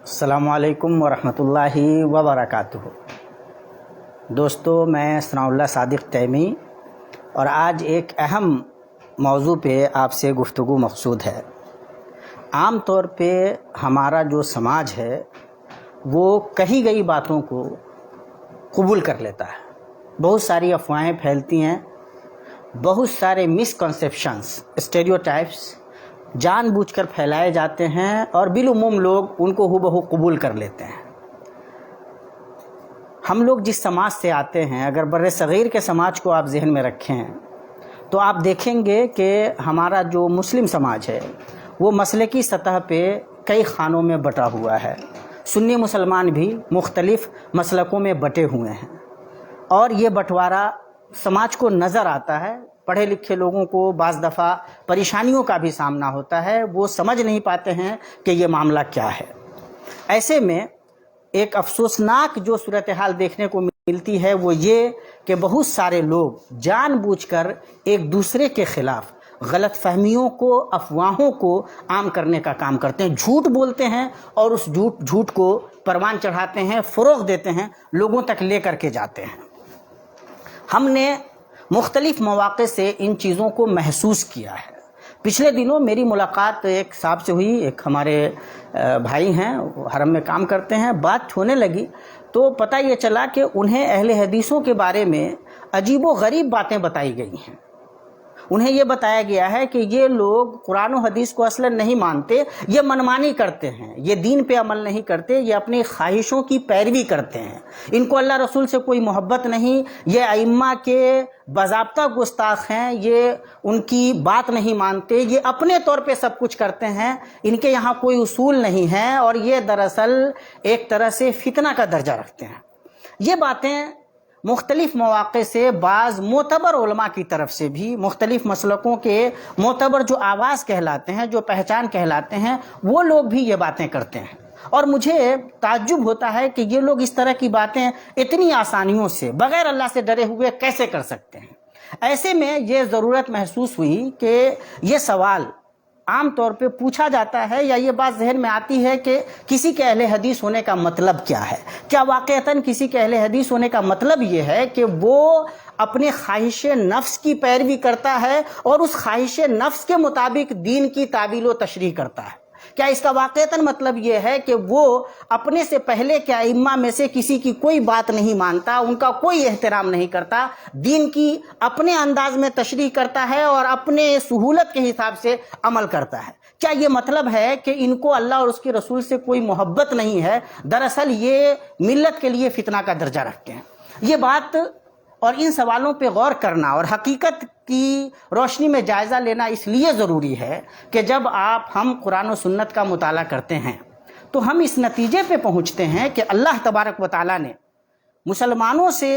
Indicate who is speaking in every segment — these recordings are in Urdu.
Speaker 1: السلام علیکم ورحمۃ اللہ وبرکاتہ۔ دوستو، میں ثناء اللہ صادق تیمی اور آج ایک اہم موضوع پہ آپ سے گفتگو مقصود ہے۔ عام طور پہ ہمارا جو سماج ہے وہ کہی گئی باتوں کو قبول کر لیتا ہے، بہت ساری افواہیں پھیلتی ہیں، بہت سارے مسکنسیپشنز، اسٹیریوٹائپس جان بوجھ کر پھیلائے جاتے ہیں اور بالعموم لوگ ان کو ہو بہو قبول کر لیتے ہیں۔ ہم لوگ جس سماج سے آتے ہیں، اگر بر صغیر کے سماج کو آپ ذہن میں رکھیں تو آپ دیکھیں گے کہ ہمارا جو مسلم سماج ہے وہ مسلکی سطح پہ کئی خانوں میں بٹا ہوا ہے۔ سنی مسلمان بھی مختلف مسلکوں میں بٹے ہوئے ہیں اور یہ بٹوارا سماج کو نظر آتا ہے۔ پڑھے لکھے لوگوں کو بعض دفعہ پریشانیوں کا بھی سامنا ہوتا ہے، وہ سمجھ نہیں پاتے ہیں کہ یہ معاملہ کیا ہے۔ ایسے میں ایک افسوسناک جو صورتحال دیکھنے کو ملتی ہے وہ یہ کہ بہت سارے لوگ جان بوجھ کر ایک دوسرے کے خلاف غلط فہمیوں کو، افواہوں کو عام کرنے کا کام کرتے ہیں، جھوٹ بولتے ہیں اور اس جھوٹ کو پروان چڑھاتے ہیں، فروغ دیتے ہیں، لوگوں تک لے کر کے جاتے ہیں۔ ہم نے مختلف مواقع سے ان چیزوں کو محسوس کیا ہے۔ پچھلے دنوں میری ملاقات ایک صاحب سے ہوئی، ایک ہمارے بھائی ہیں، حرم میں کام کرتے ہیں، بات ہونے لگی تو پتہ یہ چلا کہ انہیں اہل حدیثوں کے بارے میں عجیب و غریب باتیں بتائی گئی ہیں۔ انہیں یہ بتایا گیا ہے کہ یہ لوگ قرآن و حدیث کو اصلاً نہیں مانتے، یہ منمانی کرتے ہیں، یہ دین پہ عمل نہیں کرتے، یہ اپنی خواہشوں کی پیروی کرتے ہیں، ان کو اللہ رسول سے کوئی محبت نہیں، یہ ائمہ کے باضابطہ گستاخ ہیں، یہ ان کی بات نہیں مانتے، یہ اپنے طور پہ سب کچھ کرتے ہیں، ان کے یہاں کوئی اصول نہیں ہے اور یہ دراصل ایک طرح سے فتنہ کا درجہ رکھتے ہیں۔ یہ باتیں مختلف مواقع سے بعض معتبر علماء کی طرف سے بھی، مختلف مسلکوں کے معتبر جو آواز کہلاتے ہیں، جو پہچان کہلاتے ہیں، وہ لوگ بھی یہ باتیں کرتے ہیں اور مجھے تعجب ہوتا ہے کہ یہ لوگ اس طرح کی باتیں اتنی آسانیوں سے بغیر اللہ سے ڈرے ہوئے کیسے کر سکتے ہیں۔ ایسے میں یہ ضرورت محسوس ہوئی کہ یہ سوال عام طور پہ پوچھا جاتا ہے یا یہ بات ذہن میں آتی ہے کہ کسی کے اہل حدیث ہونے کا مطلب کیا ہے؟ کیا واقعتاً کسی کے اہل حدیث ہونے کا مطلب یہ ہے کہ وہ اپنے خواہش نفس کی پیروی کرتا ہے اور اس خواہش نفس کے مطابق دین کی تعویل و تشریح کرتا ہے؟ کیا اس کا واقعتاً مطلب یہ ہے کہ وہ اپنے سے پہلے کے ائمہ میں سے کسی کی کوئی بات نہیں مانتا، ان کا کوئی احترام نہیں کرتا، دین کی اپنے انداز میں تشریح کرتا ہے اور اپنے سہولت کے حساب سے عمل کرتا ہے؟ کیا یہ مطلب ہے کہ ان کو اللہ اور اس کے رسول سے کوئی محبت نہیں ہے؟ دراصل یہ ملت کے لیے فتنہ کا درجہ رکھتے ہیں۔ یہ بات اور ان سوالوں پہ غور کرنا اور حقیقت کی روشنی میں جائزہ لینا اس لیے ضروری ہے کہ جب ہم قرآن و سنت کا مطالعہ کرتے ہیں تو ہم اس نتیجے پہ پہنچتے ہیں کہ اللہ تبارک و تعالیٰ نے مسلمانوں سے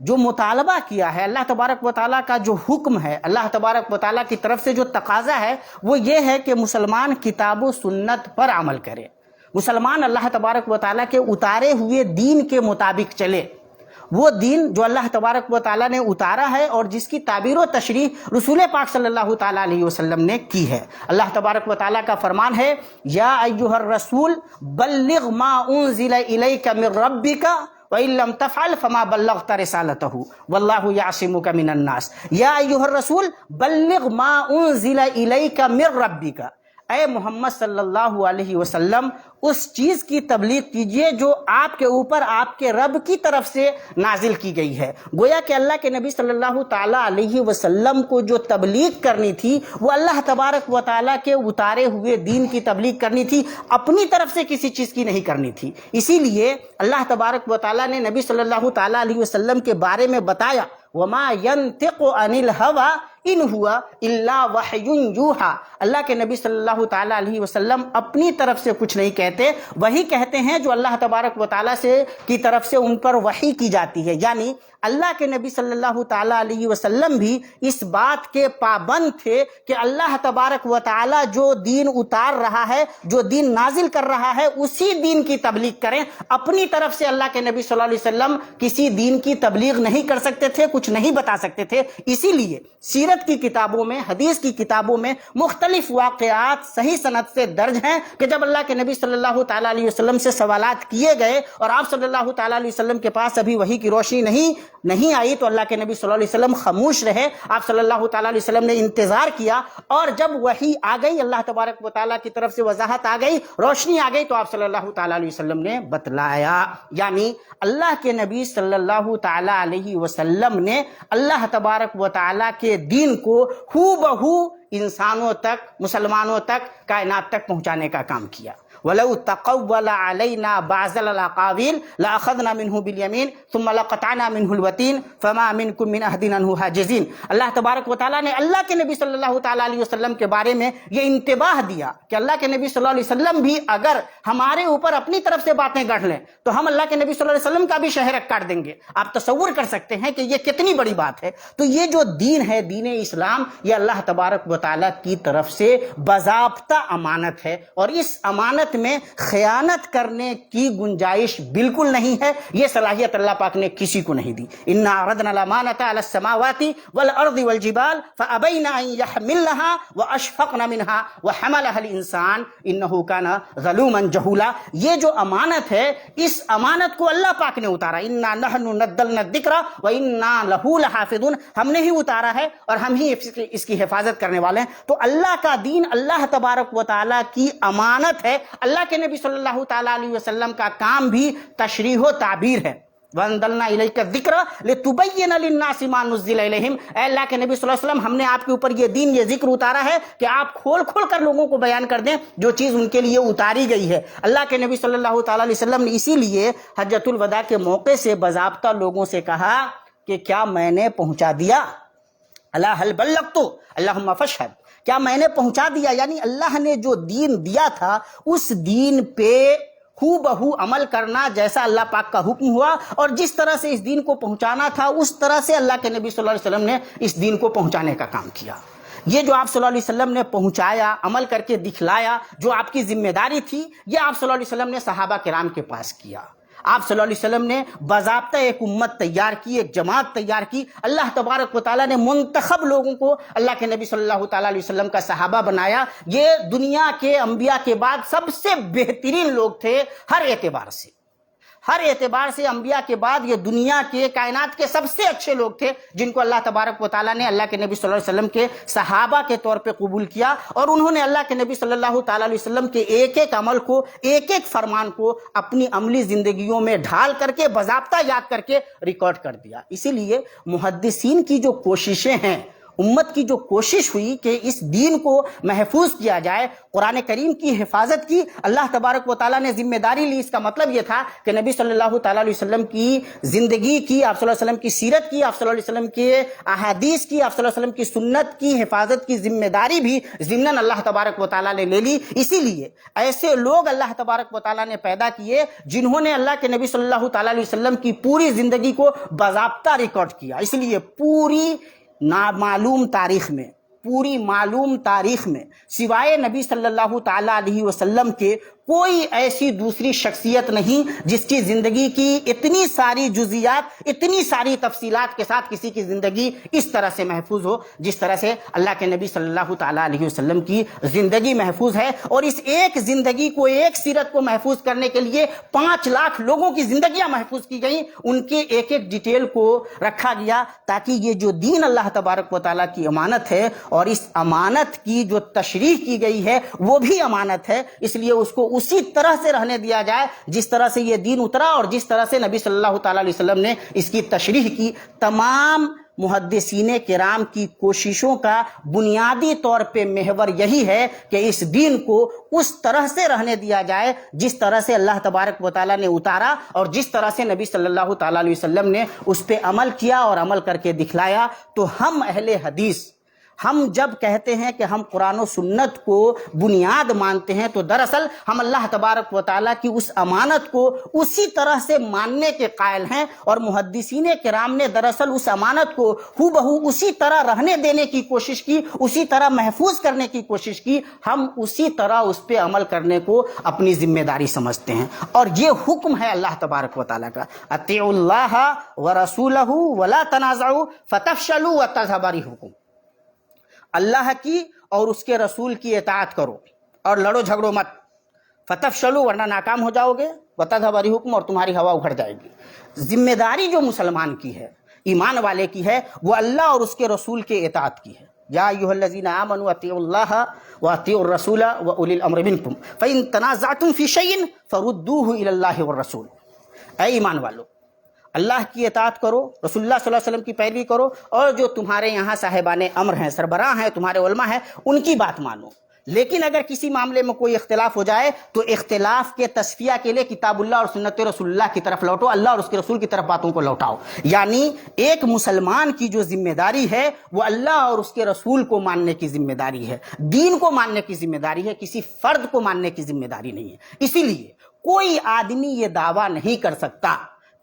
Speaker 1: جو مطالبہ کیا ہے، اللہ تبارک و تعالیٰ کا جو حکم ہے، اللہ تبارک و تعالیٰ کی طرف سے جو تقاضا ہے وہ یہ ہے کہ مسلمان کتاب و سنت پر عمل کرے، مسلمان اللہ تبارک و تعالیٰ کے اتارے ہوئے دین کے مطابق چلے، وہ دین جو اللہ تبارک و تعالیٰ نے اتارا ہے اور جس کی تعبیر و تشریح رسول پاک صلی اللہ تعالیٰ علیہ وسلم نے کی ہے۔ اللہ تبارک و تعالیٰ کا فرمان ہے، یا ایھا الرسول بلغ ما انزل الیک من ربک وَإِن لَّمْ تَفْعَلْ فَمَا بَلَّغْتَ رِسَالَتَهُ وَاللَّهُ يَعْصِمُكَ مِنَ النَّاسِ یا ایھا الرسول بلغ ما انزل الیک من ربک، اے محمد صلی اللہ علیہ وسلم اس چیز کی تبلیغ کیجئے جو آپ کے اوپر آپ کے رب کی طرف سے نازل کی گئی ہے۔ گویا کہ اللہ کے نبی صلی اللہ تعالیٰ علیہ وسلم کو جو تبلیغ کرنی تھی وہ اللہ تبارک و تعالیٰ کے اتارے ہوئے دین کی تبلیغ کرنی تھی، اپنی طرف سے کسی چیز کی نہیں کرنی تھی۔ اسی لیے اللہ تبارک و تعالیٰ نے نبی صلی اللہ تعالیٰ علیہ وسلم کے بارے میں بتایا، وَمَا يَنْطِقُ عَنِ الْهَوَىٰ إِنْ هُوَ إِلَّا وَحْيٌ يُوحَىٰ، اللہ کے نبی صلی اللہ تعالیٰ علیہ وسلم اپنی طرف سے کچھ نہیں کہتے، وہی کہتے ہیں جو اللہ تبارک و تعالیٰ سے کی طرف سے ان پر وحی کی جاتی ہے، یعنی اللہ کے نبی صلی اللہ تعالیٰ علیہ وسلم بھی اس بات کے پابند تھے کہ اللہ تبارک و تعالیٰ جو دین اتار رہا ہے، جو دین نازل کر رہا ہے، اسی دین کی تبلیغ کریں۔ اپنی طرف سے اللہ کے نبی صلی اللہ علیہ وسلم کسی دین کی تبلیغ نہیں کر سکتے تھے، کچھ نہیں بتا سکتے تھے۔ اسی لیے سیرت کی کتابوں میں، حدیث کی کتابوں میں مختلف واقعات صحیح سند سے درج ہیں کہ جب اللہ کے نبی صلی اللہ تعالیٰ علیہ وسلم سے سوالات کیے گئے اور آپ صلی اللہ تعالیٰ علیہ وسلم کے پاس ابھی وحی کی روشنی نہیں آئی، تو اللہ کے نبی صلی اللہ علیہ وسلم خاموش رہے۔ آپ صلی اللہ تعالیٰ علیہ وسلم نے انتظار کیا، اور جب وحی آ گئی، اللہ تبارک و تعالیٰ کی طرف سے وضاحت آ گئی، روشنی آ گئی، تو آپ صلی اللہ تعالیٰ علیہ وسلم نے بتلایا۔ یعنی اللہ کے نبی صلی اللہ تعالیٰ علیہ وسلم نے اللہ تبارک و تعالیٰ کے دین کو ہو بہو انسانوں تک، مسلمانوں تک، کائنات تک پہنچانے کا کام کیا۔ وَلَوْ تَقَوَّلَ عَلَيْنَا بَعْضَ الْأَقَاوِيلِ لَأَخَذْنَا مِنْهُ بِالْيَمِينِ ثُمَّ لَقَطَعْنَا مِنْهُ الْوَتِينَ فَمَا مِنْكُمْ مِنْ أَحَدٍ عَنْهُ حَاجِزِينَ۔ اللہ تبارک و تعالیٰ نے اللہ کے نبی صلی اللہ تعالیٰ علیہ وسلم کے بارے میں یہ انتباہ دیا کہ اللہ کے نبی صلی اللہ علیہ وسلم بھی اگر ہمارے اوپر اپنی طرف سے باتیں گڑھ لیں تو ہم اللہ کے نبی صلی اللہ علیہ وسلم کا بھی شہرک کاٹ دیں گے۔ آپ تصور کر سکتے ہیں کہ یہ کتنی بڑی بات ہے۔ تو یہ جو دین ہے، دین اسلام، یہ اللہ تبارک و تعالیٰ کی طرف سے باضابطہ امانت ہے، اور اس امانت میں خیانت کرنے کی گنجائش بالکل نہیں ہے۔ یہ صلاحیت اللہ پاک نے کسی کو نہیں دی۔ انا عرضنا الامانۃ علی السماوات والارض والجبال فابین ان یحملنها واشفقن منها وحملها الانسان انه كان ظلوما جہولا۔ یہ جو امانت ہے، اس امانت کو اللہ پاک نے اتارا۔ انا نحن نزلنا الذکر وانا له لحافظون، ہم نے ہی اتارا ہے اور ہم ہی اس کی حفاظت کرنے والے ہیں۔ تو اللہ کا دین اللہ تبارک و تعالیٰ کی امانت ہے۔ اللہ کے نبی صلی اللہ تعالیٰ علیہ وسلم کا کام بھی تشریح و تعبیر ہے۔ وَأَنزَلْنَا إِلَيْكَ الذِّكْرَ لِتُبَيِّنَ لِلنَّاسِ مَا نُزِّلَ إِلَيْهِمْ۔ اے اللہ کے نبی صلی اللہ علیہ وسلم، ہم نے آپ کے اوپر یہ دین، یہ ذکر اتارا ہے کہ آپ کھول کر لوگوں کو بیان کر دیں جو چیز ان کے لیے اتاری گئی ہے۔ اللہ کے نبی صلی اللہ تعالیٰ علیہ وسلم نے اسی لیے حجۃ الوداع کے موقع سے باضابطہ لوگوں سے کہا کہ کیا میں نے پہنچا دیا؟ الا هل بلغت اللہم فاشہد، کیا میں نے پہنچا دیا؟ یعنی اللہ نے جو دین دیا تھا اس دین پہ ہو بہو عمل کرنا، جیسا اللہ پاک کا حکم ہوا اور جس طرح سے اس دین کو پہنچانا تھا، اس طرح سے اللہ کے نبی صلی اللہ علیہ وسلم نے اس دین کو پہنچانے کا کام کیا۔ یہ جو آپ صلی اللہ علیہ وسلم نے پہنچایا، عمل کر کے دکھلایا، جو آپ کی ذمہ داری تھی، یہ آپ صلی اللہ علیہ وسلم نے صحابہ کرام کے پاس کیا۔ آپ صلی اللہ علیہ وسلم نے باضابطہ ایک امت تیار کی، ایک جماعت تیار کی۔ اللہ تبارک و تعالیٰ نے منتخب لوگوں کو اللہ کے نبی صلی اللہ تعالیٰ علیہ وسلم کا صحابہ بنایا۔ یہ دنیا کے انبیاء کے بعد سب سے بہترین لوگ تھے، ہر اعتبار سے۔ ہر اعتبار سے انبیاء کے بعد یہ دنیا کے، کائنات کے سب سے اچھے لوگ تھے، جن کو اللہ تبارک و تعالیٰ نے اللہ کے نبی صلی اللہ علیہ وسلم کے صحابہ کے طور پہ قبول کیا، اور انہوں نے اللہ کے نبی صلی اللہ تعالیٰ علیہ وسلم کے ایک ایک عمل کو، ایک ایک فرمان کو اپنی عملی زندگیوں میں ڈھال کر کے، باضابطہ یاد کر کے ریکارڈ کر دیا۔ اسی لیے محدثین کی جو کوششیں ہیں، امت کی جو کوشش ہوئی کہ اس دین کو محفوظ کیا جائے، قرآن کریم کی حفاظت کی، اللہ تبارک و تعالیٰ نے ذمہ داری لی۔ اس کا مطلب یہ تھا کہ نبی صلی اللہ تعالیٰ علیہ وسلم کی زندگی کی، آپ صلی اللہ علیہ وسلم کی سیرت کی، آپ صلی اللہ علیہ وسلم کے احادیث کی، آپ صلی اللہ علیہ وسلم کی سنت کی حفاظت کی ذمہ داری بھی ضمناً اللہ تبارک و تعالیٰ نے لے لی۔ اسی لیے ایسے لوگ اللہ تبارک و تعالیٰ نے پیدا کیے جنہوں نے اللہ کے نبی صلی اللہ تعالیٰ علیہ وسلم کی پوری زندگی کو باضابطہ ریکارڈ کیا۔ اس لیے پوری نامعلوم تاریخ میں، پوری معلوم تاریخ میں سوائے نبی صلی اللہ تعالیٰ علیہ وسلم کے کوئی ایسی دوسری شخصیت نہیں جس کی زندگی کی اتنی ساری جزیات، اتنی ساری تفصیلات کے ساتھ کسی کی زندگی اس طرح سے محفوظ ہو جس طرح سے اللہ کے نبی صلی اللہ تعالیٰ علیہ وسلم کی زندگی محفوظ ہے۔ اور اس ایک زندگی کو، ایک سیرت کو محفوظ کرنے کے لیے 5 لاکھ لوگوں کی زندگیاں محفوظ کی گئیں، ان کے ایک ایک ڈیٹیل کو رکھا گیا تاکہ یہ جو دین اللہ تبارک و تعالیٰ کی امانت ہے اور اس امانت کی جو تشریح کی گئی ہے وہ بھی امانت ہے، اس لیے اس کو اسی طرح سے رہنے دیا جائے جس طرح سے یہ دین اترا اور جس طرح سے نبی صلی اللہ تعالیٰ علیہ وسلم نے اس کی تشریح کی۔ تمام محدثین کرام کی کوششوں کا بنیادی طور پہ محور یہی ہے کہ اس دین کو اس طرح سے رہنے دیا جائے جس طرح سے اللہ تبارک و تعالیٰ نے اتارا اور جس طرح سے نبی صلی اللہ تعالیٰ علیہ وسلم نے اس پہ عمل کیا اور عمل کر کے دکھلایا۔ تو ہم اہل حدیث ہم جب کہتے ہیں کہ ہم قرآن و سنت کو بنیاد مانتے ہیں تو دراصل ہم اللہ تبارک و تعالیٰ کی اس امانت کو اسی طرح سے ماننے کے قائل ہیں، اور محدثین کرام نے دراصل اس امانت کو ہو بہو اسی طرح رہنے دینے کی کوشش کی، اسی طرح محفوظ کرنے کی کوشش کی۔ ہم اسی طرح اس پہ عمل کرنے کو اپنی ذمہ داری سمجھتے ہیں، اور یہ حکم ہے اللہ تبارک و تعالیٰ کا، اطیعوا اللہ ورسولہ ولا تنازعوا فتفشلوا وتذہب ريحکم، اللہ کی اور اس کے رسول کی اطاعت کرو اور لڑو جھگڑو مت، فتفشلوا ورنہ ناکام ہو جاؤ گے، وتذہب ريحکم اور تمہاری ہوا اکھڑ جائے گی۔ ذمہ داری جو مسلمان کی ہے، ایمان والے کی ہے، وہ اللہ اور اس کے رسول کے اطاعت کی ہے۔ یا ایھا الذین آمنوا اطیعوا اللہ واطیعوا الرسول واولی الامر منکم فان تنازعتم فی شیء فردوہ الی اللہ والرسول، اے ایمان والو، اللہ کی اطاعت کرو، رسول اللہ صلی اللہ علیہ وسلم کی پیروی کرو، اور جو تمہارے یہاں صاحبان امر ہیں، سربراہ ہیں، تمہارے علماء ہیں، ان کی بات مانو۔ لیکن اگر کسی معاملے میں کوئی اختلاف ہو جائے تو اختلاف کے تصفیہ کے لیے کتاب اللہ اور سنت رسول اللہ کی طرف لوٹو، اللہ اور اس کے رسول کی طرف باتوں کو لوٹاؤ۔ یعنی ایک مسلمان کی جو ذمہ داری ہے وہ اللہ اور اس کے رسول کو ماننے کی ذمہ داری ہے، دین کو ماننے کی ذمہ داری ہے، کسی فرد کو ماننے کی ذمہ داری نہیں ہے۔ اسی لیے کوئی آدمی یہ دعویٰ نہیں کر سکتا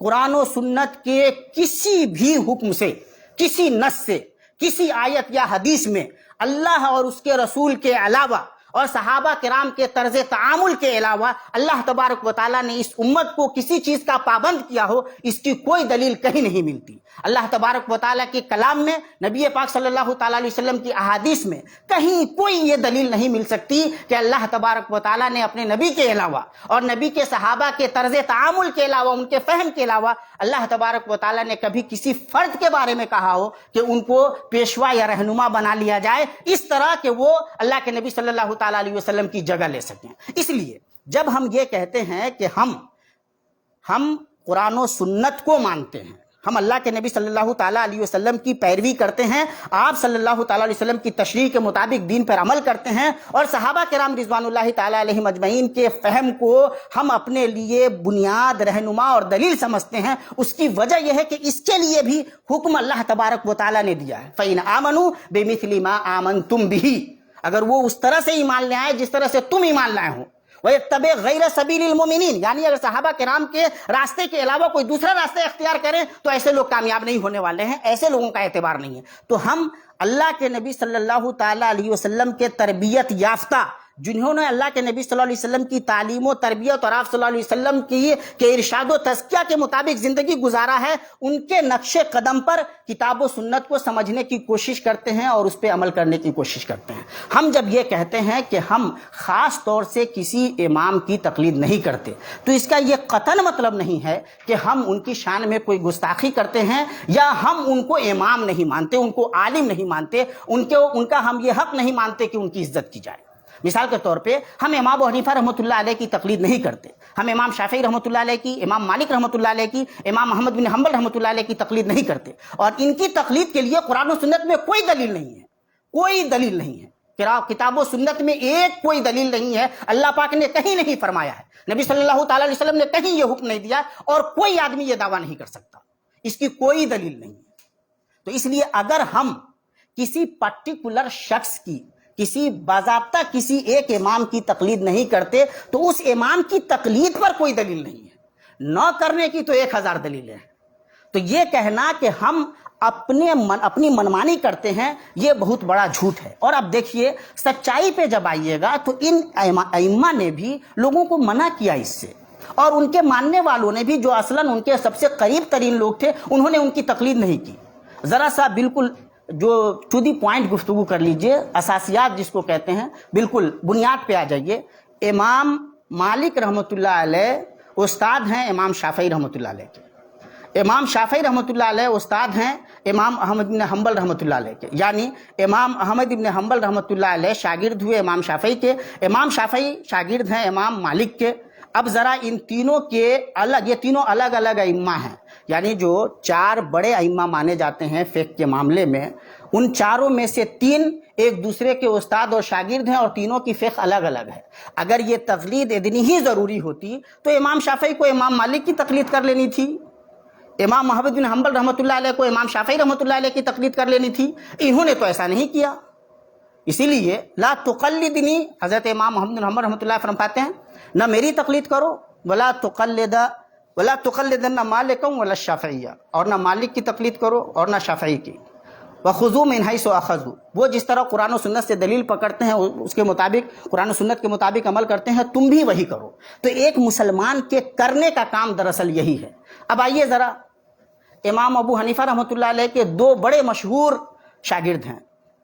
Speaker 1: قرآن و سنت کے کسی بھی حکم سے، کسی نص سے، کسی آیت یا حدیث میں اللہ اور اس کے رسول کے علاوہ اور صحابہ کرام کے طرز تعامل کے علاوہ اللہ تبارک و تعالیٰ نے اس امت کو کسی چیز کا پابند کیا ہو، اس کی کوئی دلیل کہیں نہیں ملتی۔ اللہ تبارک و تعالیٰ کے کلام میں، نبی پاک صلی اللہ تعالیٰ علیہ وسلم کی احادیث میں کہیں کوئی یہ دلیل نہیں مل سکتی کہ اللہ تبارک و تعالیٰ نے اپنے نبی کے علاوہ اور نبی کے صحابہ کے طرز تعامل کے علاوہ، ان کے فہم کے علاوہ، اللہ تبارک و تعالیٰ نے کبھی کسی فرد کے بارے میں کہا ہو کہ ان کو پیشوا یا رہنما بنا لیا جائے اس طرح کہ وہ اللہ کے نبی صلی اللہ تعالیٰ علیہ وسلم کی جگہ لے سکیں۔ اس لیے جب ہم یہ کہتے ہیں کہ ہم قرآن و سنت کو مانتے ہیں، ہم اللہ کے نبی صلی اللہ تعالیٰ علیہ وسلم کی پیروی کرتے ہیں، آپ صلی اللہ تعالیٰ علیہ وسلم کی تشریح کے مطابق دین پر عمل کرتے ہیں، اور صحابہ کرام رضوان اللہ تعالیٰ علیہم اجمعین کے فہم کو ہم اپنے لیے بنیاد، رہنما اور دلیل سمجھتے ہیں، اس کی وجہ یہ ہے کہ اس کے لیے بھی حکم اللہ تبارک و تعالیٰ نے دیا ہے۔ فَإِنْ آمَنُوا بِمِثْلِ مَا آمَنْتُمْ بِهِ، اگر وہ اس طرح سے ایمان لے آئے جس طرح سے تم ایمان لائے ہو، وَيَتَّبِعْ غَيْرَ سَبِيلِ الْمُؤْمِنِينَ، یعنی اگر صحابہ کرام کے راستے کے علاوہ کوئی دوسرا راستہ اختیار کریں تو ایسے لوگ کامیاب نہیں ہونے والے ہیں، ایسے لوگوں کا اعتبار نہیں ہے۔ تو ہم اللہ کے نبی صلی اللہ تعالیٰ علیہ وسلم کے تربیت یافتہ، جنہوں نے اللہ کے نبی صلی اللہ علیہ وسلم کی تعلیم و تربیت اور آپ صلی اللہ علیہ وسلم کے ارشاد و تزکیہ کے مطابق زندگی گزارا ہے، ان کے نقش قدم پر کتاب و سنت کو سمجھنے کی کوشش کرتے ہیں اور اس پہ عمل کرنے کی کوشش کرتے ہیں۔ ہم جب یہ کہتے ہیں کہ ہم خاص طور سے کسی امام کی تقلید نہیں کرتے تو اس کا یہ قطعاً مطلب نہیں ہے کہ ہم ان کی شان میں کوئی گستاخی کرتے ہیں یا ہم ان کو امام نہیں مانتے، ان کو عالم نہیں مانتے، ان کا ہم یہ حق نہیں مانتے کہ ان کی عزت کی جائے۔ مثال کے طور پہ ہم امام ابو حنیفہ رحمۃ اللہ علیہ کی تقلید نہیں کرتے، ہم امام شافعی رحمۃ اللہ علیہ کی، امام مالک رحمۃ اللہ علیہ کی، امام احمد بن حنبل رحمۃ اللہ علیہ کی تقلید نہیں کرتے، اور ان کی تقلید کے لیے قرآن و سنت میں کوئی دلیل نہیں ہے، کوئی دلیل نہیں ہے، کتاب و سنت میں ایک کوئی دلیل نہیں ہے، اللہ پاک نے کہیں نہیں فرمایا ہے، نبی صلی اللہ تعالیٰ علیہ وسلم نے کہیں یہ حکم نہیں دیا، اور کوئی آدمی یہ دعویٰ نہیں کر سکتا، اس کی کوئی دلیل نہیں ہے۔ تو اس لیے اگر ہم کسی پرٹیکولر شخص کی، کسی باضابطہ کسی ایک امام کی تقلید نہیں کرتے تو اس امام کی تقلید پر کوئی دلیل نہیں ہے، نہ کرنے کی تو 1000 دلیلیں ہیں۔ تو یہ کہنا کہ ہم اپنی منمانی کرتے ہیں یہ بہت بڑا جھوٹ ہے۔ اور اب دیکھیے سچائی پہ جب آئیے گا تو ان ائمہ نے بھی لوگوں کو منع کیا اس سے، اور ان کے ماننے والوں نے بھی جو اصلاً ان کے سب سے قریب ترین لوگ تھے انہوں نے ان کی تقلید نہیں کی۔ ذرا سا بالکل جو ٹو دی پوائنٹ گفتگو کر لیجئے، اساسیات جس کو کہتے ہیں، بالکل بنیاد پہ آ جائیے۔ امام مالک رحمۃ اللہ علیہ استاد ہیں امام شافعی رحمۃ اللہ علیہ کے، امام شافعی رحمۃ اللہ علیہ استاد ہیں امام احمد بن حنبل رحمۃ اللہ علیہ کے، یعنی امام احمد بن حنبل رحمۃ اللہ علیہ شاگرد ہوئے امام شافعی کے، امام شافعی شاگرد ہیں امام مالک کے۔ اب ذرا ان تینوں کے یہ تینوں الگ الگ ائمہ ہیں، یعنی جو 4 بڑے ائمہ مانے جاتے ہیں فقہ کے معاملے میں، ان چاروں میں سے 3 ایک دوسرے کے استاد اور شاگرد ہیں، اور تینوں کی فقہ الگ الگ ہے۔ اگر یہ تقلید اتنی ہی ضروری ہوتی تو امام شافعی کو امام مالک کی تقلید کر لینی تھی، امام محمد بن حنبل رحمۃ اللہ علیہ کو امام شافعی رحمۃ اللہ علیہ کی تقلید کر لینی تھی، انہوں نے تو ایسا نہیں کیا۔ اسی لیے لا تقلدنی، حضرت امام محمد بن حنبل رحمۃ اللہ فرماتے ہیں نہ میری تقلید کرو، ولا تقلدن مالکا ولا الشافعیہ، اور نہ مالک کی تقلید کرو اور نہ شافعی کی۔ وَخُذُوا مِنْ حَيْثُ أَخَذُوا، وہ جس طرح قرآن و سنت سے دلیل پکڑتے ہیں اس کے مطابق، قرآن و سنت کے مطابق عمل کرتے ہیں، تم بھی وہی کرو۔ تو ایک مسلمان کے کرنے کا کام دراصل یہی ہے۔ اب آئیے ذرا، امام ابو حنیفہ رحمۃ اللہ علیہ کے دو بڑے مشہور شاگرد ہیں،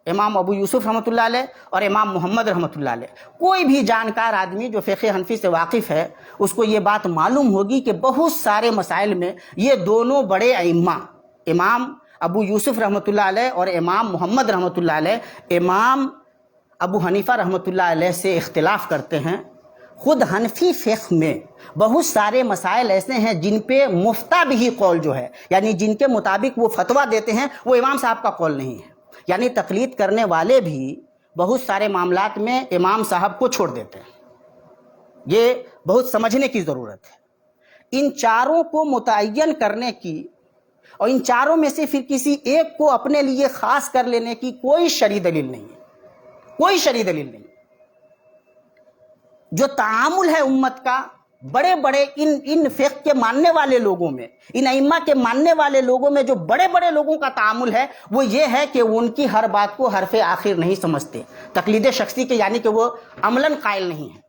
Speaker 1: امام ابو یوسف رحمۃ اللہ علیہ اور امام محمد رحمۃ اللہ علیہ۔ کوئی بھی جانکار آدمی جو فقہ حنفی سے واقف ہے اس کو یہ بات معلوم ہوگی کہ بہت سارے مسائل میں یہ دونوں بڑے ائمہ، امام ابو یوسف رحمۃ اللہ علیہ اور امام محمد رحمۃ اللہ علیہ، امام ابو حنیفہ رحمۃ اللہ علیہ سے اختلاف کرتے ہیں۔ خود حنفی فقہ میں بہت سارے مسائل ایسے ہیں جن پہ مفتہ بھی قول جو ہے، یعنی جن کے مطابق وہ فتویٰ دیتے ہیں، وہ امام صاحب کا قول نہیں ہے۔ یعنی تقلید کرنے والے بھی بہت سارے معاملات میں امام صاحب کو چھوڑ دیتے ہیں۔ یہ بہت سمجھنے کی ضرورت ہے۔ ان چاروں کو متعین کرنے کی اور ان چاروں میں سے پھر کسی ایک کو اپنے لیے خاص کر لینے کی کوئی شرعی دلیل نہیں ہے، کوئی شرعی دلیل نہیں۔ جو تعامل ہے امت کا بڑے بڑے ان فقہ کے ماننے والے لوگوں میں، ان ائمہ کے ماننے والے لوگوں میں جو بڑے بڑے لوگوں کا تعامل ہے وہ یہ ہے کہ وہ ان کی ہر بات کو حرف آخر نہیں سمجھتے، تقلید شخصی کے، یعنی کہ وہ عملاً قائل نہیں ہیں۔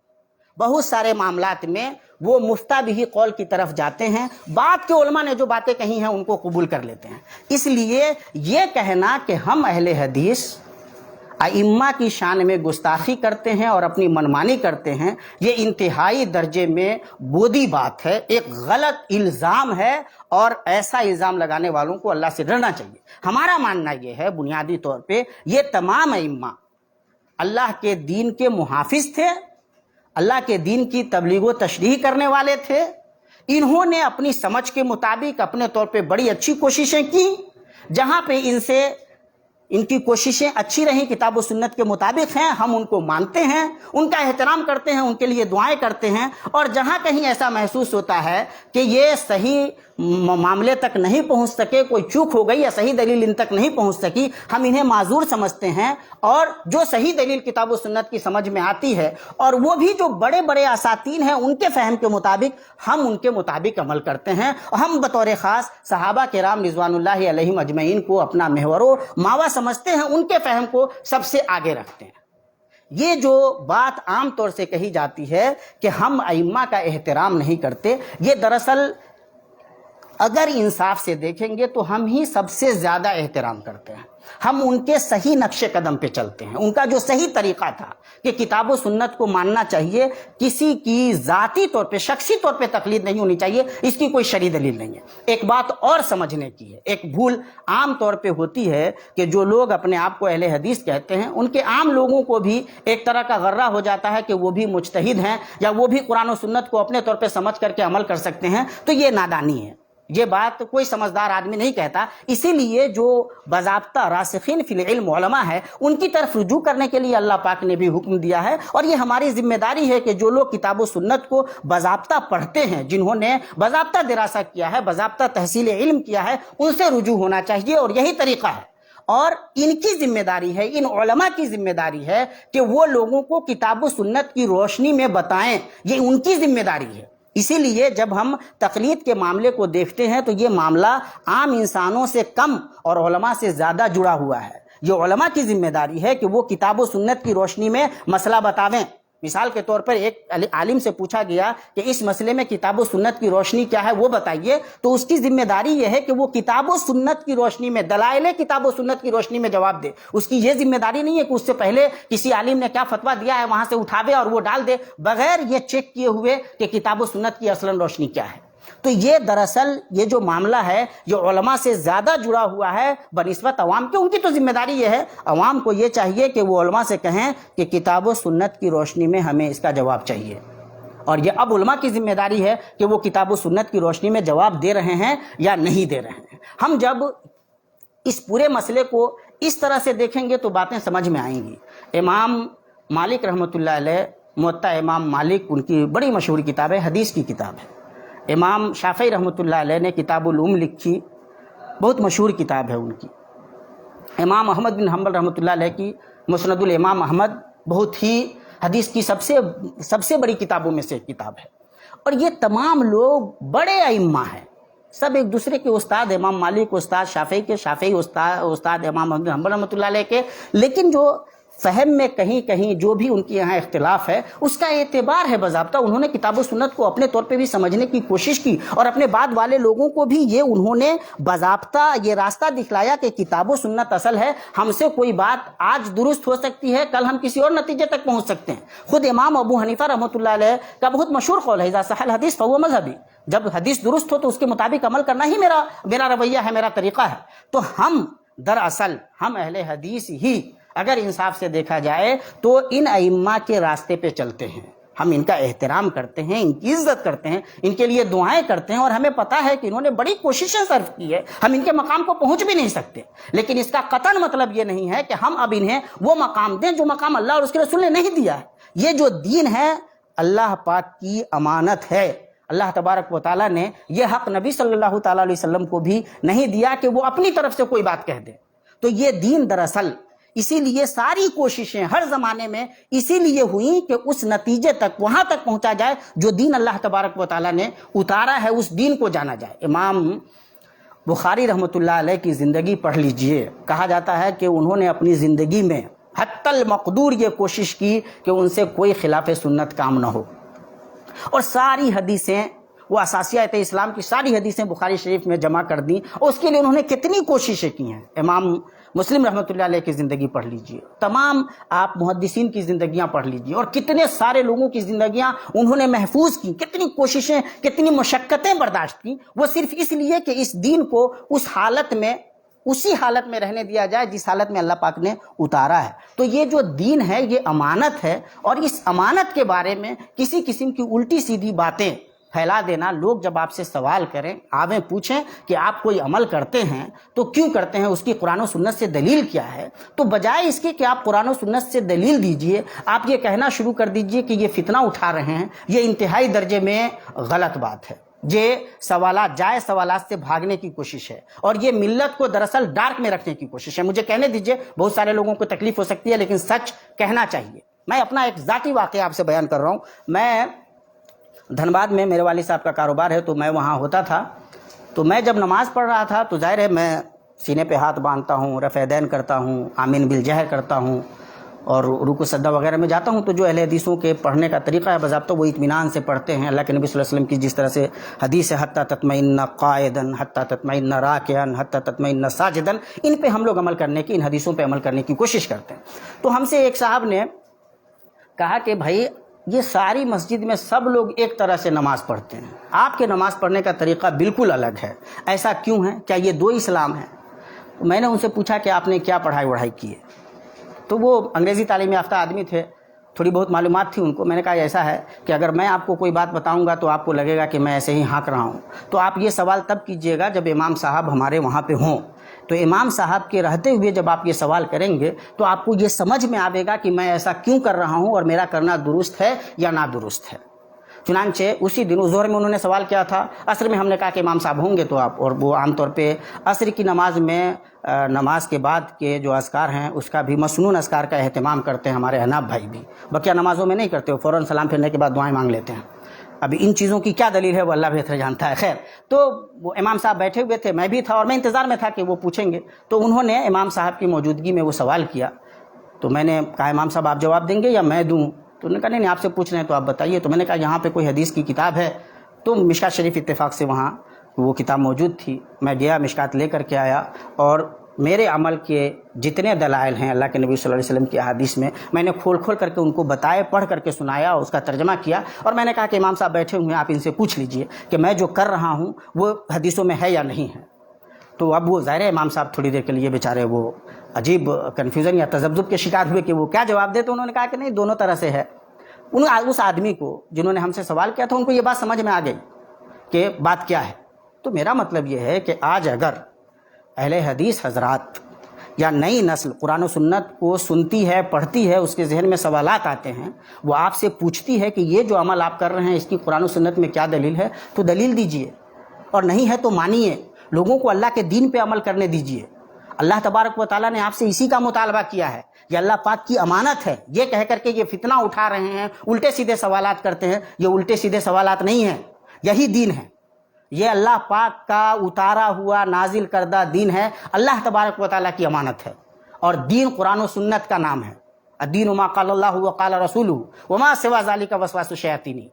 Speaker 1: بہت سارے معاملات میں وہ مفتہ بھی قول کی طرف جاتے ہیں، بعد کے علماء نے جو باتیں کہی ہیں ان کو قبول کر لیتے ہیں۔ اس لیے یہ کہنا کہ ہم اہل حدیث ائمہ کی شان میں گستاخی کرتے ہیں اور اپنی منمانی کرتے ہیں، یہ انتہائی درجے میں بودی بات ہے، ایک غلط الزام ہے، اور ایسا الزام لگانے والوں کو اللہ سے ڈرنا چاہیے۔ ہمارا ماننا یہ ہے بنیادی طور پہ یہ تمام ائمہ اللہ کے دین کے محافظ تھے، اللہ کے دین کی تبلیغ و تشریح کرنے والے تھے۔ انہوں نے اپنی سمجھ کے مطابق اپنے طور پہ بڑی اچھی کوششیں کی، جہاں پہ ان کی کوششیں اچھی رہیں، کتاب و سنت کے مطابق ہیں، ہم ان کو مانتے ہیں، ان کا احترام کرتے ہیں، ان کے لیے دعائیں کرتے ہیں۔ اور جہاں کہیں ایسا محسوس ہوتا ہے کہ یہ صحیح معاملے تک نہیں پہنچ سکے، کوئی چوک ہو گئی یا صحیح دلیل ان تک نہیں پہنچ سکی، ہم انہیں معذور سمجھتے ہیں، اور جو صحیح دلیل کتاب و سنت کی سمجھ میں آتی ہے اور وہ بھی جو بڑے بڑے اساتین ہیں ان کے فہم کے مطابق، ہم ان کے مطابق عمل کرتے ہیں۔ اور ہم بطور خاص صحابہ کرام رضوان اللہ علیہم اجمعین کو اپنا محور و ماوا سمجھتے ہیں، ان کے فہم کو سب سے آگے رکھتے ہیں۔ یہ جو بات عام طور سے کہی جاتی ہے کہ ہم ائمہ کا احترام نہیں کرتے، یہ دراصل اگر انصاف سے دیکھیں گے تو ہم ہی سب سے زیادہ احترام کرتے ہیں۔ ہم ان کے صحیح نقش قدم پہ چلتے ہیں، ان کا جو صحیح طریقہ تھا کہ کتاب و سنت کو ماننا چاہیے، کسی کی ذاتی طور پہ، شخصی طور پہ تقلید نہیں ہونی چاہیے، اس کی کوئی شرعی دلیل نہیں ہے۔ ایک بات اور سمجھنے کی ہے، ایک بھول عام طور پہ ہوتی ہے کہ جو لوگ اپنے آپ کو اہل حدیث کہتے ہیں ان کے عام لوگوں کو بھی ایک طرح کا غرہ ہو جاتا ہے کہ وہ بھی مجتہد ہیں یا وہ بھی قرآن و سنت کو اپنے طور پہ سمجھ کر کے عمل کر سکتے ہیں، تو یہ نادانی ہے۔ یہ بات کوئی سمجھدار آدمی نہیں کہتا۔ اسی لیے جو باضابطہ راسخین فی العلم علماء ہے ان کی طرف رجوع کرنے کے لیے اللہ پاک نے بھی حکم دیا ہے، اور یہ ہماری ذمہ داری ہے کہ جو لوگ کتاب و سنت کو باضابطہ پڑھتے ہیں، جنہوں نے باضابطہ دراسہ کیا ہے، باضابطہ تحصیل علم کیا ہے، ان سے رجوع ہونا چاہیے، اور یہی طریقہ ہے۔ اور ان کی ذمہ داری ہے، ان علماء کی ذمہ داری ہے کہ وہ لوگوں کو کتاب و سنت کی روشنی میں بتائیں، یہ ان کی ذمہ داری ہے۔ اسی لیے جب ہم تقلید کے معاملے کو دیکھتے ہیں تو یہ معاملہ عام انسانوں سے کم اور علماء سے زیادہ جڑا ہوا ہے۔ یہ علماء کی ذمہ داری ہے کہ وہ کتاب و سنت کی روشنی میں مسئلہ بتاویں۔ مثال کے طور پر ایک عالم سے پوچھا گیا کہ اس مسئلے میں کتاب و سنت کی روشنی کیا ہے وہ بتائیے، تو اس کی ذمہ داری یہ ہے کہ وہ کتاب و سنت کی روشنی میں، دلائل کتاب و سنت کی روشنی میں جواب دے۔ اس کی یہ ذمہ داری نہیں ہے کہ اس سے پہلے کسی عالم نے کیا فتویٰ دیا ہے وہاں سے اٹھاوے اور وہ ڈال دے، بغیر یہ چیک کیے ہوئے کہ کتاب و سنت کی اصلاً روشنی کیا ہے۔ تو یہ دراصل یہ جو معاملہ ہے یہ علماء سے زیادہ جڑا ہوا ہے بنسبت عوام کے۔ ان کی تو ذمہ داری یہ ہے، عوام کو یہ چاہیے کہ وہ علماء سے کہیں کہ کتاب و سنت کی روشنی میں ہمیں اس کا جواب چاہیے، اور یہ اب علماء کی ذمہ داری ہے کہ وہ کتاب و سنت کی روشنی میں جواب دے رہے ہیں یا نہیں دے رہے ہیں۔ ہم جب اس پورے مسئلے کو اس طرح سے دیکھیں گے تو باتیں سمجھ میں آئیں گی۔ امام مالک رحمۃ اللہ علیہ، موطا امام مالک ان کی بڑی مشہور کتاب ہے، حدیث کی کتاب ہے۔ امام شافعی رحمۃ اللہ علیہ نے کتاب الام لکھی، بہت مشہور کتاب ہے ان کی۔ امام احمد بن حنبل رحمۃ اللہ علیہ کی مسند الامام احمد بہت ہی حدیث کی سب سے بڑی کتابوں میں سے ایک کتاب ہے۔ اور یہ تمام لوگ بڑے ائمہ ہیں، سب ایک دوسرے کے استاد، امام مالک استاد شافعی کے، شافعی استاد امام احمد بن حنبل رحمۃ اللہ علیہ کے، لیکن جو فہم میں کہیں کہیں جو بھی ان کے یہاں اختلاف ہے اس کا اعتبار ہے باضابطہ انہوں نے کتاب و سنت کو اپنے طور پہ بھی سمجھنے کی کوشش کی، اور اپنے بعد والے لوگوں کو بھی یہ انہوں نے باضابطہ یہ راستہ دکھلایا کہ کتاب و سنت اصل ہے، ہم سے کوئی بات آج درست ہو سکتی ہے، کل ہم کسی اور نتیجے تک پہنچ سکتے ہیں۔ خود امام ابو حنیفہ رحمۃ اللہ علیہ کا بہت مشہور قول ہے، اذا صح الحدیث فهو مذہبی، جب حدیث درست ہو تو اس کے مطابق عمل کرنا ہی میرا رویہ ہے، میرا طریقہ ہے۔ تو ہم دراصل ہم اہل حدیث ہی اگر انصاف سے دیکھا جائے تو ان ائمہ کے راستے پہ چلتے ہیں، ہم ان کا احترام کرتے ہیں، ان کی عزت کرتے ہیں، ان کے لیے دعائیں کرتے ہیں، اور ہمیں پتہ ہے کہ انہوں نے بڑی کوششیں صرف کی ہے، ہم ان کے مقام کو پہنچ بھی نہیں سکتے، لیکن اس کا قطعاً مطلب یہ نہیں ہے کہ ہم اب انہیں وہ مقام دیں جو مقام اللہ اور اس کے رسول نے نہیں دیا ہے۔ یہ جو دین ہے اللہ پاک کی امانت ہے، اللہ تبارک و تعالیٰ نے یہ حق نبی صلی اللہ تعالیٰ علیہ وسلم کو بھی نہیں دیا کہ وہ اپنی طرف سے کوئی بات کہہ دے۔ تو یہ دین دراصل اسی لیے ساری کوششیں ہر زمانے میں اسی لیے ہوئیں کہ اس نتیجے تک وہاں تک پہنچا جائے جو دین اللہ تبارک و تعالیٰ نے اتارا ہے، اس دین کو جانا جائے۔ امام بخاری رحمۃ اللہ علیہ کی زندگی پڑھ لیجئے، کہا جاتا ہے کہ انہوں نے اپنی زندگی میں حتی المقدور یہ کوشش کی کہ ان سے کوئی خلاف سنت کام نہ ہو، اور ساری حدیثیں وہ اساسیات اسلام کی ساری حدیثیں بخاری شریف میں جمع کر دیں، اور اس کے لیے انہوں نے کتنی کوششیں کی ہیں۔ امام مسلم رحمۃ اللہ علیہ کی زندگی پڑھ لیجئے، تمام آپ محدثین کی زندگیاں پڑھ لیجئے، اور کتنے سارے لوگوں کی زندگیاں انہوں نے محفوظ کی، کتنی کوششیں، کتنی مشقتیں برداشت کی، وہ صرف اس لیے کہ اس دین کو اس حالت میں اسی حالت میں رہنے دیا جائے جس حالت میں اللہ پاک نے اتارا ہے۔ تو یہ جو دین ہے یہ امانت ہے، اور اس امانت کے بارے میں کسی قسم کی الٹی سیدھی باتیں پھیلا دینا، لوگ جب آپ سے سوال کریں، آویں پوچھیں کہ آپ کوئی عمل کرتے ہیں تو کیوں کرتے ہیں، اس کی قرآن و سنت سے دلیل کیا ہے، تو بجائے اس کے کہ آپ قرآن و سنت سے دلیل دیجئے، آپ یہ کہنا شروع کر دیجئے کہ یہ فتنہ اٹھا رہے ہیں، یہ انتہائی درجے میں غلط بات ہے، یہ جائز سوالات سے بھاگنے کی کوشش ہے، اور یہ ملت کو دراصل ڈارک میں رکھنے کی کوشش ہے۔ مجھے کہنے دیجئے، بہت سارے لوگوں کو تکلیف ہو سکتی ہے، لیکن سچ کہنا چاہیے۔ میں اپنا ایک ذاتی واقعہ آپ سے بیان کر رہا ہوں۔ میں دھنباد میں میرے والد صاحب کا کاروبار ہے، تو میں وہاں ہوتا تھا، تو میں جب نماز پڑھ رہا تھا تو ظاہر ہے میں سینے پہ ہاتھ باندھتا ہوں، رفع دین کرتا ہوں، آمین بالجہر کرتا ہوں، اور رکوع سجدہ وغیرہ میں جاتا ہوں۔ تو جو اہل حدیثوں کے پڑھنے کا طریقہ ہے باضابطہ وہ اطمینان سے پڑھتے ہیں، اللہ کے نبی صلی اللہ علیہ وسلم کی جس طرح سے حدیث ہے حتی تطمئن قائدا حتی تطمئن راکعا حتی تطمئن ساجدا، ان پہ ہم لوگ عمل کرنے کی، ان حدیثوں پہ عمل کرنے کی کوشش کرتے ہیں۔ تو ہم سے ایک صاحب نے کہا کہ بھائی یہ ساری مسجد میں سب لوگ ایک طرح سے نماز پڑھتے ہیں، آپ کے نماز پڑھنے کا طریقہ بالکل الگ ہے، ایسا کیوں ہے، کیا یہ دو اسلام ہے؟ میں نے ان سے پوچھا کہ آپ نے کیا پڑھائی وڑھائی کی ہے؟ تو وہ انگریزی تعلیم یافتہ آدمی تھے، تھوڑی بہت معلومات تھی ان کو۔ میں نے کہا ایسا ہے کہ اگر میں آپ کو کوئی بات بتاؤں گا تو آپ کو لگے گا کہ میں ایسے ہی ہانک رہا ہوں، تو آپ یہ سوال تب کیجئے گا جب امام صاحب ہمارے وہاں پہ ہوں، تو امام صاحب کے رہتے ہوئے جب آپ یہ سوال کریں گے تو آپ کو یہ سمجھ میں آئے گا کہ میں ایسا کیوں کر رہا ہوں اور میرا کرنا درست ہے یا نادرست ہے۔ چنانچہ اسی دن ظہر میں انہوں نے سوال کیا تھا، عصر میں ہم نے کہا کہ امام صاحب ہوں گے تو آپ، اور وہ عام طور پہ عصر کی نماز میں نماز کے بعد کے جو اذکار ہیں اس کا بھی مسنون اذکار کا اہتمام کرتے ہیں ہمارے حناب بھائی بھی، بقیہ نمازوں میں نہیں کرتے، وہ فوراً سلام پھرنے کے بعد دعائیں مانگ لیتے ہیں۔ ابھی ان چیزوں کی کیا دلیل ہے وہ اللہ بہتر جانتا ہے۔ خیر، تو وہ امام صاحب بیٹھے ہوئے تھے، میں بھی تھا، اور میں انتظار میں تھا کہ وہ پوچھیں گے، تو انہوں نے امام صاحب کی موجودگی میں وہ سوال کیا، تو میں نے کہا امام صاحب آپ جواب دیں گے یا میں دوں؟ تو انہوں نے کہا نہیں آپ سے پوچھ رہے ہیں تو آپ بتائیے۔ تو میں نے کہا یہاں پہ کوئی حدیث کی کتاب ہے؟ تو مشکات شریف اتفاق سے وہاں وہ کتاب موجود تھی، میں گیا مشکات لے کر کے آیا، اور میرے عمل کے جتنے دلائل ہیں اللہ کے نبی صلی اللہ علیہ وسلم کی احادیث میں نے کھول کر کے ان کو بتائے، پڑھ کر کے سنایا، اس کا ترجمہ کیا، اور میں نے کہا کہ امام صاحب بیٹھے ہوئے ہیں، آپ ان سے پوچھ لیجئے کہ میں جو کر رہا ہوں وہ حدیثوں میں ہے یا نہیں ہے۔ تو اب وہ ظاہر ہے امام صاحب تھوڑی دیر کے لیے بیچارے وہ عجیب کنفیوژن یا تذبذب کے شکار ہوئے کہ وہ کیا جواب دے، تو انہوں نے کہا کہ نہیں دونوں طرح سے ہے۔ اس آدمی کو جنہوں نے ہم سے سوال کیا تھا ان کو یہ بات سمجھ میں آ گئی کہ بات کیا ہے۔ تو میرا مطلب یہ ہے کہ آج اگر اہل حدیث حضرات یا نئی نسل قرآن و سنت کو سنتی ہے، پڑھتی ہے، اس کے ذہن میں سوالات آتے ہیں، وہ آپ سے پوچھتی ہے کہ یہ جو عمل آپ کر رہے ہیں اس کی قرآن و سنت میں کیا دلیل ہے، تو دلیل دیجئے، اور نہیں ہے تو مانیے، لوگوں کو اللہ کے دین پہ عمل کرنے دیجئے۔ اللہ تبارک و تعالیٰ نے آپ سے اسی کا مطالبہ کیا ہے، یہ اللہ پاک کی امانت ہے۔ یہ کہہ کر کے یہ فتنہ اٹھا رہے ہیں، الٹے سیدھے سوالات کرتے ہیں، یہ الٹے سیدھے سوالات نہیں ہیں، یہی دین ہے، یہ اللہ پاک کا اتارا ہوا نازل کردہ دین ہے، اللہ تبارک و تعالیٰ کی امانت ہے، اور دین قرآن و سنت کا نام ہے۔ الدین ما قال اللہ وقال رسولہ وما سوا ذلک وسواس الشیاطین۔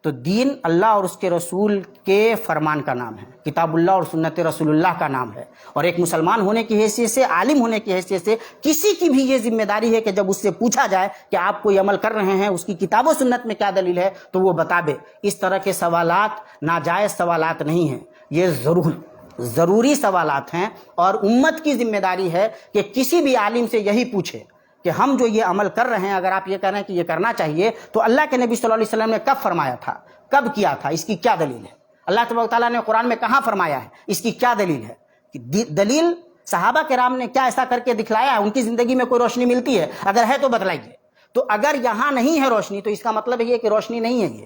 Speaker 1: تو دین اللہ اور اس کے رسول کے فرمان کا نام ہے، کتاب اللہ اور سنت رسول اللہ کا نام ہے، اور ایک مسلمان ہونے کی حیثیت سے، عالم ہونے کی حیثیت سے کسی کی بھی یہ ذمہ داری ہے کہ جب اس سے پوچھا جائے کہ آپ کوئی عمل کر رہے ہیں اس کی کتاب و سنت میں کیا دلیل ہے تو وہ بتا دے۔ اس طرح کے سوالات ناجائز سوالات نہیں ہیں، یہ ضروری سوالات ہیں، اور امت کی ذمہ داری ہے کہ کسی بھی عالم سے یہی پوچھے کہ ہم جو یہ عمل کر رہے ہیں، اگر آپ یہ کہہ رہے ہیں کہ یہ کرنا چاہیے تو اللہ کے نبی صلی اللہ علیہ وسلم نے کب فرمایا تھا، کب کیا تھا، اس کی کیا دلیل ہے؟ اللہ تبارک و تعالیٰ نے قرآن میں کہاں فرمایا ہے، اس کی کیا دلیل ہے؟ دلیل صحابہ کرام نے کیا ایسا کر کے دکھلایا ہے؟ ان کی زندگی میں کوئی روشنی ملتی ہے؟ اگر ہے تو بتلائیے۔ تو اگر یہاں نہیں ہے روشنی تو اس کا مطلب یہ کہ روشنی نہیں ہے،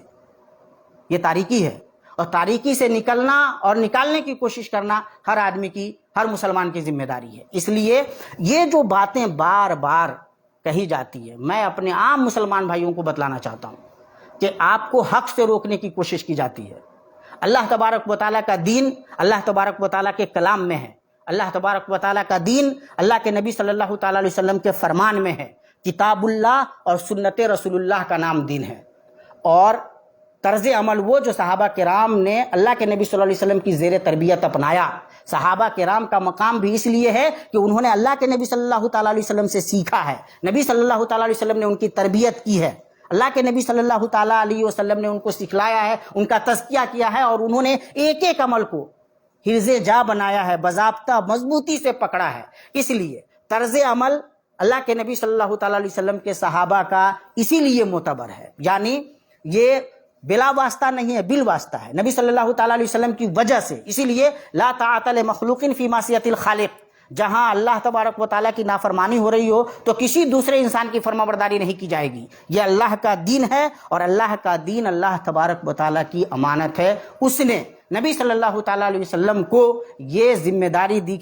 Speaker 1: یہ تاریکی ہے، اور تاریکی سے نکلنا اور نکالنے کی کوشش کرنا ہر آدمی کی، ہر مسلمان کی ذمہ داری ہے۔ اس لیے یہ جو باتیں بار بار کہی جاتی ہے، میں اپنے عام مسلمان بھائیوں کو بتلانا چاہتا ہوں کہ آپ کو حق سے روکنے کی کوشش کی جاتی ہے۔ اللہ تبارک و تعالیٰ کا دین اللہ تبارک و تعالیٰ کے کلام میں ہے، اللہ تبارک و تعالیٰ کا دین اللہ کے نبی صلی اللہ تعالیٰ علیہ وسلم کے فرمان میں ہے، کتاب اللہ اور سنت رسول اللہ کا نام دین ہے، اور طرز عمل وہ جو صحابہ کرام نے اللہ کے نبی صلی اللہ علیہ وسلم کی زیر تربیت اپنایا۔ صحابہ کرام کا مقام بھی اس لیے ہے کہ انہوں نے اللہ کے نبی صلی اللہ تعالیٰ علیہ وسلم سے سیکھا ہے، نبی صلی اللہ تعالیٰ علیہ وسلم نے ان کی تربیت کی ہے، اللہ کے نبی صلی اللہ تعالیٰ علیہ وسلم نے ان کو سکھلایا ہے، ان کا تزکیہ کیا ہے، اور انہوں نے ایک ایک عمل کو حرز جا بنایا ہے، باضابطہ مضبوطی سے پکڑا ہے۔ اس لیے طرز عمل اللہ کے نبی صلی اللہ تعالیٰ علیہ وسلم کے صحابہ کا اسی لیے معتبر ہے، یعنی یہ بلا واسطہ نہیں ہے، بال واسطہ ہے، نبی صلی اللہ تعالیٰ علیہ وسلم کی وجہ سے۔ اسی لیے لا طاعۃ لمخلوق فی معصیۃ الخالق، جہاں اللہ تبارک و تعالیٰ کی نافرمانی ہو رہی ہو تو کسی دوسرے انسان کی فرما برداری نہیں کی جائے گی۔ یہ اللہ کا دین ہے، اور اللہ کا دین اللہ تبارک و تعالیٰ کی امانت ہے۔ اس نے نبی صلی اللہ تعالیٰ علیہ وسلم کو یہ ذمہ داری دی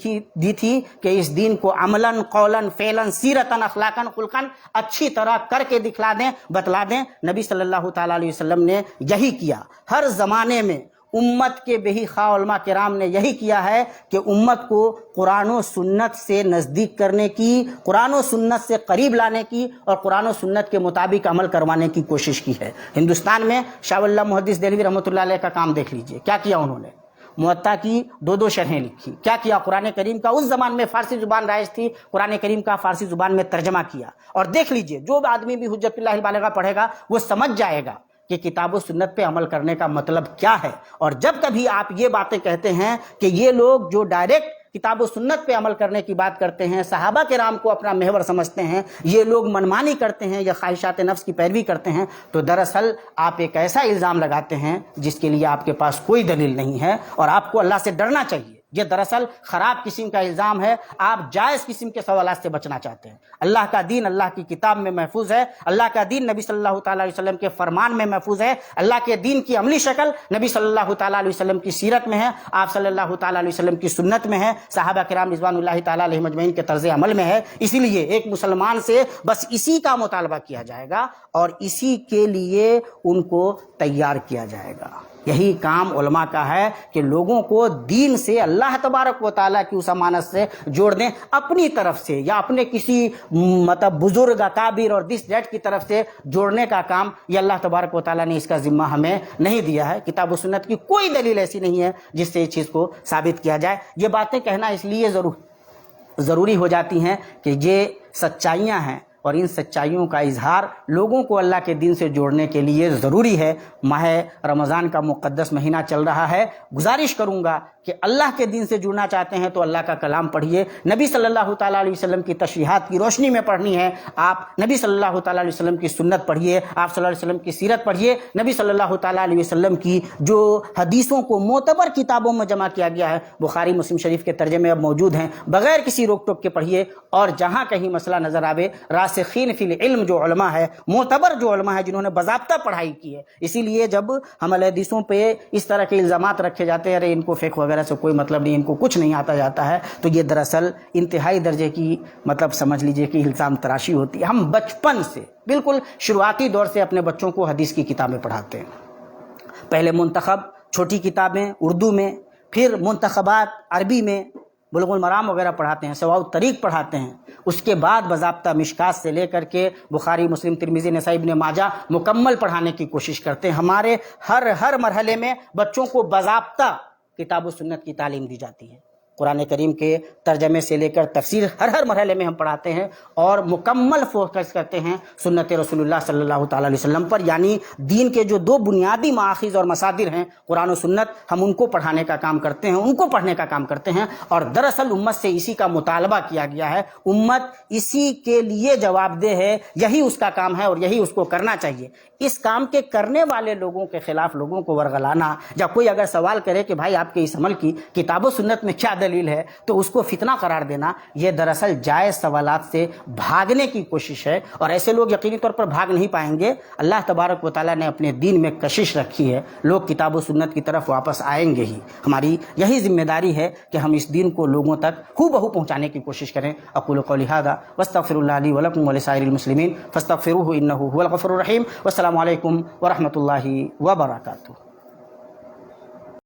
Speaker 1: تھی کہ اس دین کو عملاً، قولاً، فعلاً، سیرتاً، اخلاقاً، خلقاً اچھی طرح کر کے دکھلا دیں، بتلا دیں۔ نبی صلی اللہ تعالیٰ علیہ وسلم نے یہی کیا۔ ہر زمانے میں امت کے بے خواہ علماء کرام نے یہی کیا ہے کہ امت کو قرآن و سنت سے نزدیک کرنے کی، قرآن و سنت سے قریب لانے کی، اور قرآن و سنت کے مطابق عمل کروانے کی کوشش کی ہے۔ ہندوستان میں شاہ ولی اللہ محدث دہلوی رحمۃ اللہ علیہ کا کام دیکھ لیجئے، کیا کیا انہوں نے؟ موطا کی 2 شرحیں لکھی، کیا کیا؟ قرآن کریم کا اس زمان میں فارسی زبان رائج تھی، قرآن کریم کا فارسی زبان میں ترجمہ کیا، اور دیکھ لیجئے جو آدمی بھی حجت اللہ البالغہ پڑھے گا وہ سمجھ جائے گا کہ کتاب و سنت پہ عمل کرنے کا مطلب کیا ہے۔ اور جب کبھی آپ یہ باتیں کہتے ہیں کہ یہ لوگ جو ڈائریکٹ کتاب و سنت پہ عمل کرنے کی بات کرتے ہیں، صحابہ کرام کو اپنا محور سمجھتے ہیں، یہ لوگ منمانی کرتے ہیں یا خواہشات نفس کی پیروی کرتے ہیں، تو دراصل آپ ایک ایسا الزام لگاتے ہیں جس کے لیے آپ کے پاس کوئی دلیل نہیں ہے، اور آپ کو اللہ سے ڈرنا چاہیے۔ یہ دراصل خراب قسم کا الزام ہے، آپ جائز قسم کے سوالات سے بچنا چاہتے ہیں۔ اللہ کا دین اللہ کی کتاب میں محفوظ ہے، اللہ کا دین نبی صلی اللہ تعالیٰ علیہ وسلم کے فرمان میں محفوظ ہے، اللہ کے دین کی عملی شکل نبی صلی اللہ تعالیٰ علیہ وسلم کی سیرت میں ہے، آپ صلی اللہ تعالیٰ علیہ وسلم کی سنت میں ہے، صحابہ کرام رضوان اللہ تعالیٰ علیہ مجمعین کے طرز عمل میں ہے۔ اسی لیے ایک مسلمان سے بس اسی کا مطالبہ کیا جائے گا، اور اسی کے لیے ان کو تیار کیا جائے گا۔ یہی کام علماء کا ہے کہ لوگوں کو دین سے، اللہ تبارک و تعالیٰ کی اس امانت سے جوڑ دیں، اپنی طرف سے یا اپنے کسی بزرگ اکابر اور دس دیٹ کی طرف سے جوڑنے کا کام یہ اللہ تبارک و تعالیٰ نے اس کا ذمہ ہمیں نہیں دیا ہے۔ کتاب و سنت کی کوئی دلیل ایسی نہیں ہے جس سے اس چیز کو ثابت کیا جائے۔ یہ باتیں کہنا اس لیے ضروری ہو جاتی ہیں کہ یہ سچائیاں ہیں، اور ان سچائیوں کا اظہار لوگوں کو اللہ کے دین سے جوڑنے کے لیے ضروری ہے۔ ماہ رمضان کا مقدس مہینہ چل رہا ہے، گزارش کروں گا کہ اللہ کے دین سے جڑنا چاہتے ہیں تو اللہ کا کلام پڑھیے، نبی صلی اللہ تعالیٰ علیہ وسلم کی تشریحات کی روشنی میں پڑھنی ہے، آپ نبی صلی اللہ تعالیٰ علیہ وسلم کی سنت پڑھیے، آپ صلی اللہ علیہ وسلم کی سیرت پڑھیے، نبی صلی اللہ تعالیٰ علیہ وسلم کی جو حدیثوں کو معتبر کتابوں میں جمع کیا گیا ہے، بخاری مسلم شریف کے ترجمے اب موجود ہیں، بغیر کسی روک ٹوک کے پڑھیے، اور جہاں کہیں مسئلہ نظر آوے راسخین فی العلم جو علماء ہے، معتبر جو علماء ہے جنہوں نے باضابطہ پڑھائی کی ہے، اسی لیے جب ہم حدیثوں پہ اس طرح کے الزامات رکھے جاتے ہیں، ارے ان کو فقہ وغیرہ سے کوئی مطلب نہیں، ان کو کچھ نہیں آتا جاتا ہے، تو یہ دراصل انتہائی درجے کی مطلب سمجھ لیجئے کہ الزام تراشی ہوتی ہے۔ ہم بچپن سے بالکل شروعاتی دور سے اپنے بچوں کو حدیث کی کتابیں پڑھاتے ہیں، پہلے منتخب چھوٹی کتابیں اردو میں، پھر منتخبات عربی میں، بلوغ المرام وغیرہ پڑھاتے ہیں، سواء الطریق پڑھاتے ہیں، اس کے بعد باضابطہ مشکات سے لے کر کے بخاری مسلم ترمذی نسائی ابن ماجہ مکمل پڑھانے کی کوشش کرتے ہیں۔ ہمارے ہر مرحلے میں بچوں کو باضابطہ کتاب و سنت کی تعلیم دی جاتی ہے، قرآن کریم کے ترجمے سے لے کر تفسیر ہر مرحلے میں ہم پڑھاتے ہیں، اور مکمل فوکس کرتے ہیں سنت رسول اللہ صلی اللہ تعالیٰ علیہ وسلم پر، یعنی دین کے جو دو بنیادی مآخذ اور مصادر ہیں قرآن و سنت، ہم ان کو پڑھانے کا کام کرتے ہیں، ان کو پڑھنے کا کام کرتے ہیں، اور دراصل امت سے اسی کا مطالبہ کیا گیا ہے، امت اسی کے لیے جواب دہ ہے، یہی اس کا کام ہے اور یہی اس کو کرنا چاہیے۔ اس کام کے کرنے والے لوگوں کے خلاف لوگوں کو ورغلانا، یا کوئی اگر سوال کرے کہ بھائی آپ کے اس عمل کی کتاب و سنت میں کیا دلیل ہے، تو اس کو فتنہ قرار دینا، یہ دراصل جائز سوالات سے بھاگنے کی کوشش ہے، اور ایسے لوگ یقینی طور پر بھاگ نہیں پائیں گے۔ اللہ تبارک و تعالیٰ نے اپنے دین میں کشش رکھی ہے، لوگ کتاب و سنت کی طرف واپس آئیں گے ہی۔ ہماری یہی ذمہ داری ہے کہ ہم اس دین کو لوگوں تک ہو بہو پہنچانے کی کوشش کریں۔ اقول قولی ھذا واستغفر اللہ لی ولکم ولسائر المسلمین فاستغفروہ انہ ھو الغفور الرحیم۔ والسلام علیکم ورحمۃ اللہ وبرکاتہ۔